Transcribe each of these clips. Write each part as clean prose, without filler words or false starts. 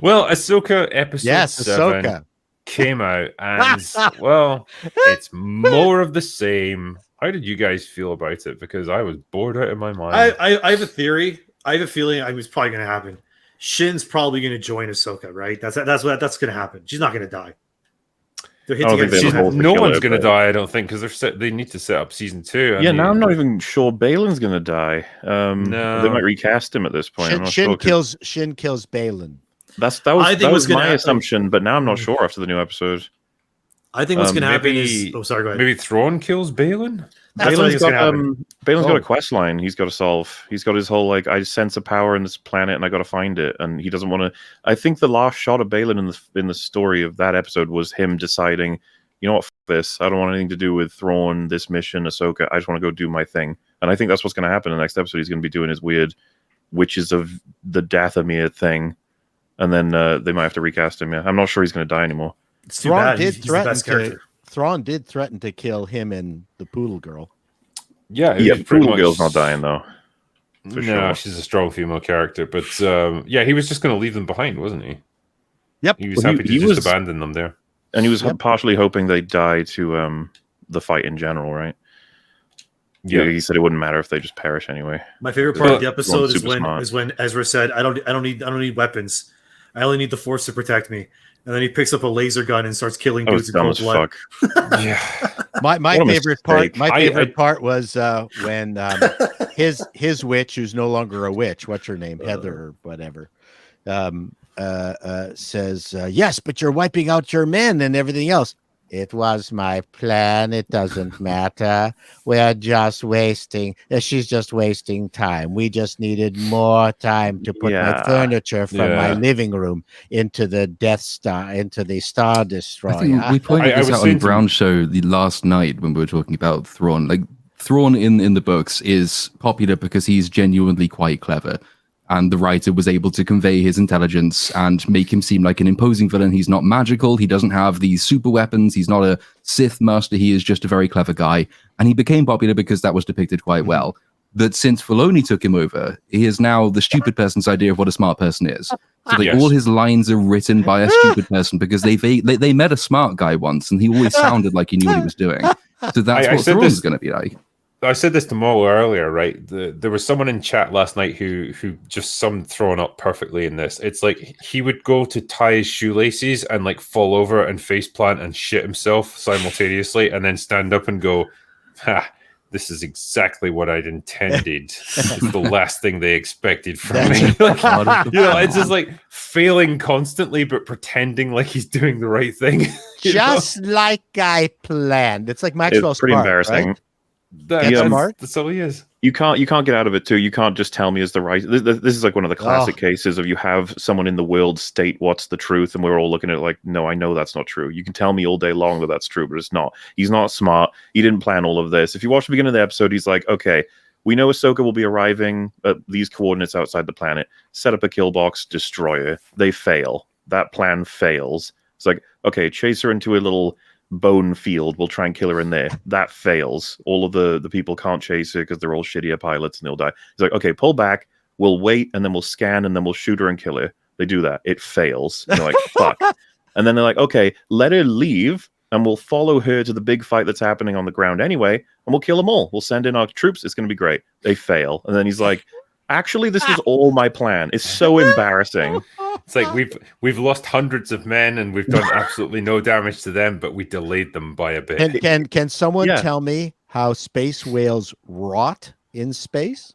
Well, Ahsoka episode Yes, 7 Ahsoka. came out, and well, it's more of the same. How did you guys feel about it? Because I was bored out of my mind. I have a theory. I have a feeling it was probably going to happen. Shin's probably going to join Ahsoka, right? That's going to happen. She's not going to die. They're I don't think they have a goal to no kill one's her, going to but- die, I don't think, because they need to set up season 2. Yeah, now I'm not even sure Balin's going to die. No. They might recast him at this point. I'm not sure, 'cause Shin kills Balin. that I think was what's gonna my happen- assumption, but now I'm not sure after the new episode. I think what's going to happen maybe- is... Oh, sorry, go ahead. Maybe Thrawn kills Balin? That's what I think is going to happen. Balin's got Oh. a quest line he's got to solve. He's got his whole, like, I sense a power in this planet and I got to find it. And he doesn't want to... I think the last shot of Balin in the story of that episode was him deciding, you know what, f this. I don't want anything to do with Thrawn, this mission, Ahsoka. I just want to go do my thing. And I think that's what's going to happen in the next episode. He's going to be doing his weird Witches of the Dathomir thing. And then they might have to recast him, yeah. I'm not sure he's going to die anymore. It's too Thrawn bad. did He's the threaten best to. character. Thrawn did threaten to kill him and the poodle girl. Yeah, Yeah, he's pretty Poodle much- Girl's not dying, though. For no, sure. she's a strong female character. But yeah, he was just going to leave them behind, wasn't he? Yep. He was Well, happy to he just was- abandon them there. And he was Yep. partially hoping they'd die to the fight in general, right? Yeah. He said it wouldn't matter if they just perish anyway. My favorite part of the Thrawn's episode super smart. is when Ezra said, "I don't need weapons. I only need the Force to protect me." And then he picks up a laser gun and starts killing That was dudes in dumb cold as blood. fuck. Yeah. My What a favorite part. mistake. My I- favorite part was when his witch, who's no longer a witch, what's her name, Heather or whatever, says, "Yes, but you're wiping out your men and everything else." It was my plan. It doesn't matter. We're just wasting. She's just wasting time. We just needed more time to put my Yeah. furniture from my Yeah. living room into the Death Star, into the Star Destroyer. I think we pointed I this was out on saying to- Brown Show the last night when we were talking about Thrawn. Like Thrawn in the books is popular because he's genuinely quite clever, and the writer was able to convey his intelligence and make him seem like an imposing villain. He's not magical. He doesn't have these super weapons. He's not a Sith master. He is just a very clever guy, and he became popular because that was depicted quite well. That since Filoni took him over, he is now the stupid person's idea of what a smart person is. So like Yes. all his lines are written by a stupid person because they met a smart guy once and he always sounded like he knew what he was doing. So that's I what said Thrawn's this- going to be like. I said this to Mo earlier, right? There was someone in chat last night who just summed Thrawn up perfectly in this. It's like he would go to tie his shoelaces and like fall over and faceplant and shit himself simultaneously, and then stand up and go, "Ha! This is exactly what I'd intended. It's the last thing they expected from me." Like, you know, it's just like failing constantly, but pretending like he's doing the right thing. you know? Just like I planned. It's like Maxwell It's pretty Smart, embarrassing. right? That's, smart. that's all he is. You can't get out of it too. You can't just tell me as the right. This is like one of the classic cases of you have someone in the world state what's the truth, and we're all looking at it like, no, I know that's not true. You can tell me all day long that that's true, but it's not. He's not smart. He didn't plan all of this. If you watch the beginning of the episode, he's like, okay, we know Ahsoka will be arriving at these coordinates outside the planet. Set up a kill box, destroy her. They fail. That plan fails. It's like, okay, chase her into a little bone field. We'll try and kill her in there. That fails. All of the people can't chase her because they're all shittier pilots and they'll die. He's like, okay, pull back. We'll wait and then we'll scan and then we'll shoot her and kill her. They do that. It fails. And they're like, fuck. And then they're like, okay, let her leave and we'll follow her to the big fight that's happening on the ground anyway, and we'll kill them all. We'll send in our troops. It's going to be great. They fail. And then he's like, actually, this was all my plan. It's so embarrassing. It's like we've lost hundreds of men and we've done absolutely no damage to them, but we delayed them by a bit. Can someone Yeah. tell me how space whales rot in space?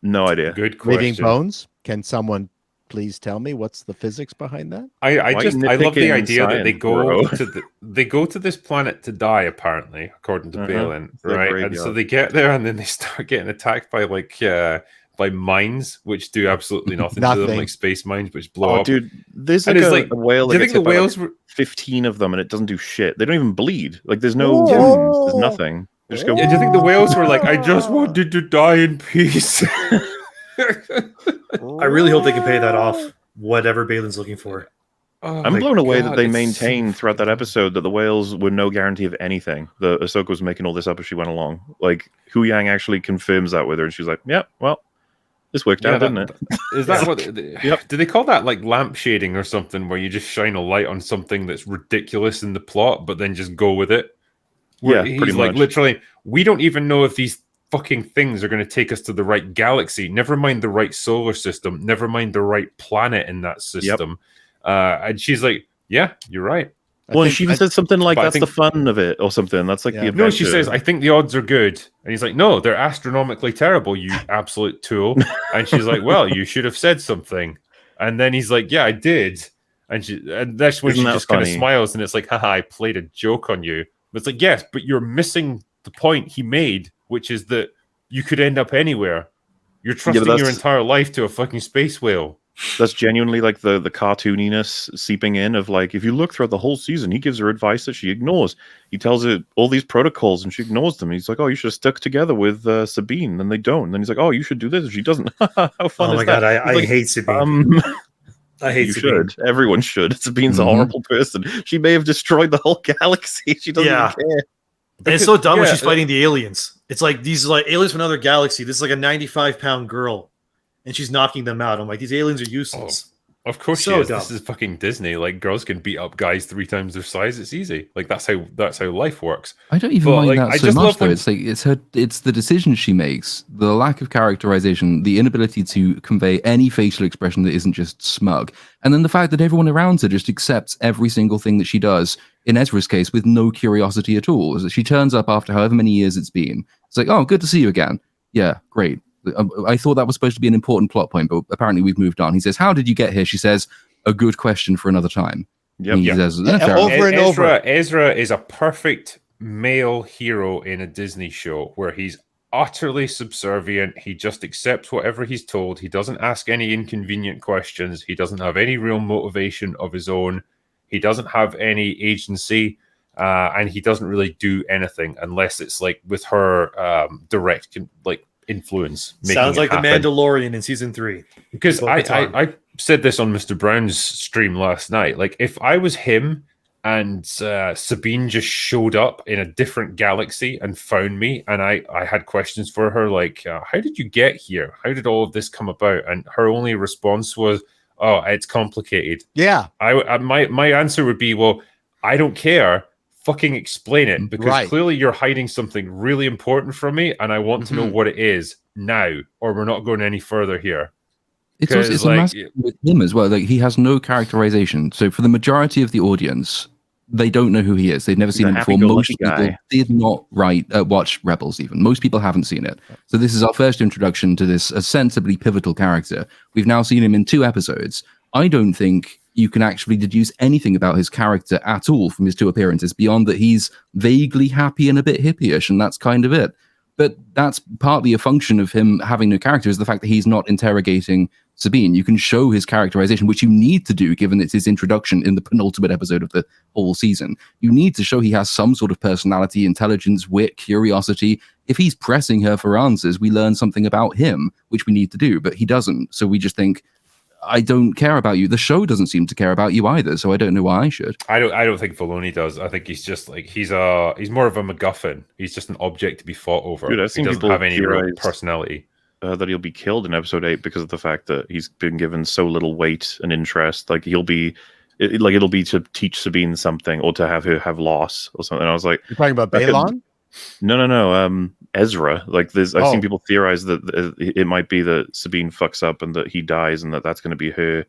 No idea. Good question. Living bones? Can someone please tell me what's the physics behind that? I Why love the nitpicking idea that they science, go bro? they go to this planet to die, apparently, according to Uh-huh. Balin, It's their right? And so graveyard. they get there and then they start getting attacked by by mines, which do absolutely nothing to them, Nothing. like space mines, which blow Oh, up. dude, there's And like it's a, like, a whale do that you gets think the hit by, whales like, were? 15 of them and it doesn't do shit. They don't even bleed. Like there's no Whoa. wounds. There's nothing. They just go. Yeah, do you think the whales were like, "I just wanted to die in peace"? I really hope they can pay that off. Whatever Balin's looking for. Oh I'm my blown away that God, they it's maintained so throughout that freaking- episode that the whales were no guarantee of anything. The Ahsoka was making all this up as she went along. Like Hu Yang actually confirms that with her, and she's like, "Yeah, well, This worked out, didn't it? Is that what? Yep. Do they call that like lamp shading or something, where you just shine a light on something that's ridiculous in the plot, but then just go with it? Where Yeah, he's pretty like, much. literally, we don't even know if these fucking things are going to take us to the right galaxy. Never mind the right solar system. Never mind the right planet in that system. And she's like, "Yeah, you're right." Well, she even said something like, but I "That's the fun of it," or something. That's like the adventure. No, she says, "I think the odds are good," and he's like, "No, they're astronomically terrible, you absolute tool." And she's like, "Well, you should have said something." And then he's like, "Yeah, I did." And that's when Isn't she that just kind of funny? smiles, and it's like, "Haha, I played a joke on you." But it's like, yes, but you're missing the point he made, which is that you could end up anywhere. You're trusting your that's- entire life to a fucking space whale. That's genuinely like the cartooniness seeping in of like, if you look throughout the whole season, he gives her advice that she ignores. He tells her all these protocols and she ignores them. He's like, "Oh, you should have stuck together with Sabine," and they don't. And then he's like, "Oh, you should do this," and she doesn't. How fun Oh is my that? god, I Like, hate Sabine. I hate you Sabine. should. Everyone should. Sabine's a horrible person. She may have destroyed the whole galaxy. She doesn't even care. And it's so dumb when yeah, she's fighting the aliens. It's like these like aliens from another galaxy. This is like a 95-pound girl, and she's knocking them out. I'm like, these aliens are useless. Of course, So she is. dumb. This is fucking Disney. Like, girls can beat up guys 3 times their size. It's easy. Like, that's how life works. I don't even But, mind like, I that so just much love though. when- It's the decisions she makes, the lack of characterization, the inability to convey any facial expression that isn't just smug, and then the fact that everyone around her just accepts every single thing that she does. In Ezra's case, with no curiosity at all, is that she turns up after however many years it's been. It's like, "Oh, good to see you again." Yeah, great. I thought that was supposed to be an important plot point, but apparently we've moved on. He says, "How did you get here?" She says, "A good question for another time." Yep. He Yeah. says, Yeah, over and over. Ezra is a perfect male hero in a Disney show where he's utterly subservient. He just accepts whatever he's told. He doesn't ask any inconvenient questions. He doesn't have any real motivation of his own. He doesn't have any agency, and he doesn't really do anything unless it's like with her direct influence. Sounds like happen. the Mandalorian in season 3. Because Bo-Katan. I said this on Mr. Brown's stream last night. Like, if I was him and Sabine just showed up in a different galaxy and found me, and I had questions for her, like, how did you get here? How did all of this come about? And her only response was, "Oh, it's complicated." Yeah. My answer would be, well, I don't care. Fucking explain it, because Right. clearly you're hiding something really important from me, and I want to know what it is now, or we're not going any further here. It's also, it's a massive with him as well. Like, he has no characterization. So for the majority of the audience, they don't know who he is. They've never seen him before. Most people did not watch Rebels even. Most people haven't seen it. So this is our first introduction to this ostensibly pivotal character. We've now seen him in 2 episodes. I don't think you can actually deduce anything about his character at all from his 2 appearances beyond that he's vaguely happy and a bit hippie-ish, and that's kind of it. But that's partly a function of him having no character, is the fact that he's not interrogating Sabine. You can show his characterization, which you need to do, given it's his introduction in the penultimate episode of the whole season. You need to show he has some sort of personality, intelligence, wit, curiosity. If he's pressing her for answers, we learn something about him, which we need to do, but he doesn't. So we just think, I don't care about you. The show doesn't seem to care about you either, so I don't know why I should. I don't think Filoni does. I think he's just like he's more of a MacGuffin. He's just an object to be fought over. Dude, I've seen he doesn't people have any real theorize personality. That he'll be killed in episode 8 because of the fact that he's been given so little weight and interest. Like it'll be to teach Sabine something or to have her have loss or something. And I was like, You're talking about Balon? No. Ezra. Like I've seen people theorize that it might be that Sabine fucks up and that he dies, and that's going to be her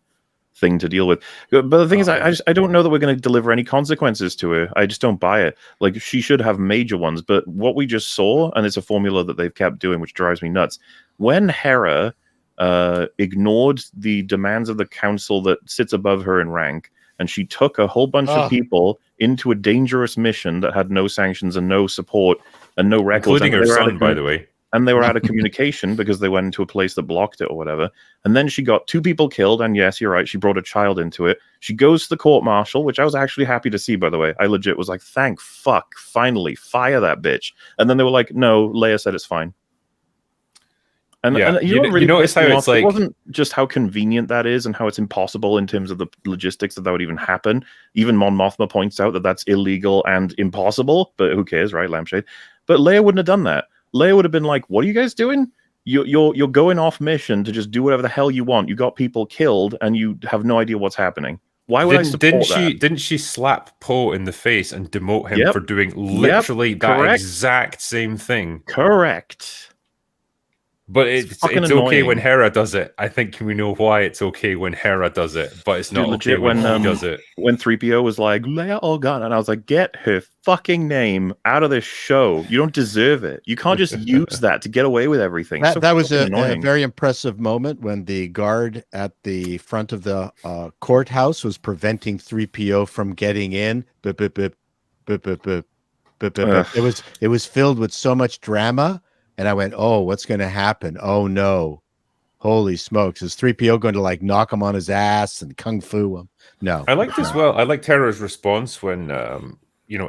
thing to deal with. But the thing is, I don't know that we're going to deliver any consequences to her. I just don't buy it. Like, she should have major ones, but what we just saw, and it's a formula that they've kept doing, which drives me nuts. When Hera ignored the demands of the council that sits above her in rank, and she took a whole bunch of people into a dangerous mission that had no sanctions and no support and no records, including her son, by the way. And they were out of communication because they went into a place that blocked it or whatever. And then she got 2 people killed. And yes, you're right, she brought a child into it. She goes to the court-martial, which I was actually happy to see, by the way. I legit was like, thank fuck, finally, fire that bitch. And then they were like, no, Leia said it's fine. And you notice how it's like, it wasn't just how convenient that is and how it's impossible in terms of the logistics that would even happen. Even Mon Mothma points out that that's illegal and impossible, but who cares, right? Lampshade. But Leia wouldn't have done that. Leia would have been like, what are you guys doing? You're going off mission to just do whatever the hell you want. You got people killed, and you have no idea what's happening. Why would I support that? Didn't she slap Poe in the face and demote him Yep. for doing literally that Correct. exact same thing? Correct. But it's fucking okay annoying. when Hera does it. I think we know why it's okay when Hera does it, but it's not legit okay when he when does it. When 3PO was like, Leia Organa, and I was like, get her fucking name out of this show. You don't deserve it. You can't just use that to get away with everything. That was a annoying. very impressive moment when the guard at the front of the courthouse was preventing 3PO from getting in. Bip, bip, bip, bip, bip, bip, bip, bip. It was filled with so much drama, and I went, "Oh, what's going to happen? Oh no, holy smokes! Is 3PO going to like knock him on his ass and kung fu him?" No, I liked as well. I liked Hera's response when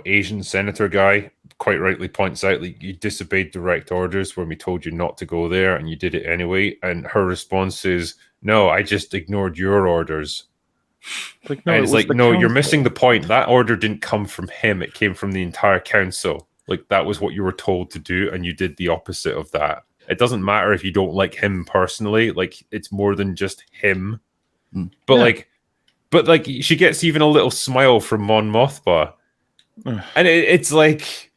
Asian senator guy quite rightly points out, like, you disobeyed direct orders when we told you not to go there, and you did it anyway. And her response is, "No, I just ignored your orders." Like, and it's like, no, council. you're missing the point. That order didn't come from him; it came from the entire council. Like, that was what you were told to do, and you did the opposite of that. It doesn't matter if you don't like him personally. Like, it's more than just him. But like, she gets even a little smile from Mon Mothma, and it's like,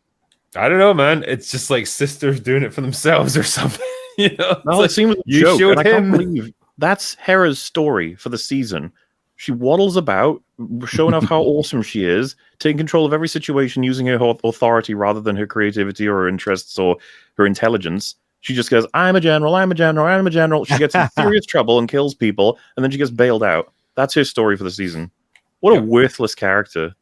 I don't know, man. It's just like sisters doing it for themselves or something. No, like, it seems you joke, showed and I can't him. believe that's Hera's story for the season. She waddles about, showing off how awesome she is, taking control of every situation, using her authority rather than her creativity or her interests or her intelligence. She just goes, I'm a general, I'm a general, I'm a general. She gets in serious trouble and kills people, and then she gets bailed out. That's her story for the season. What a worthless character.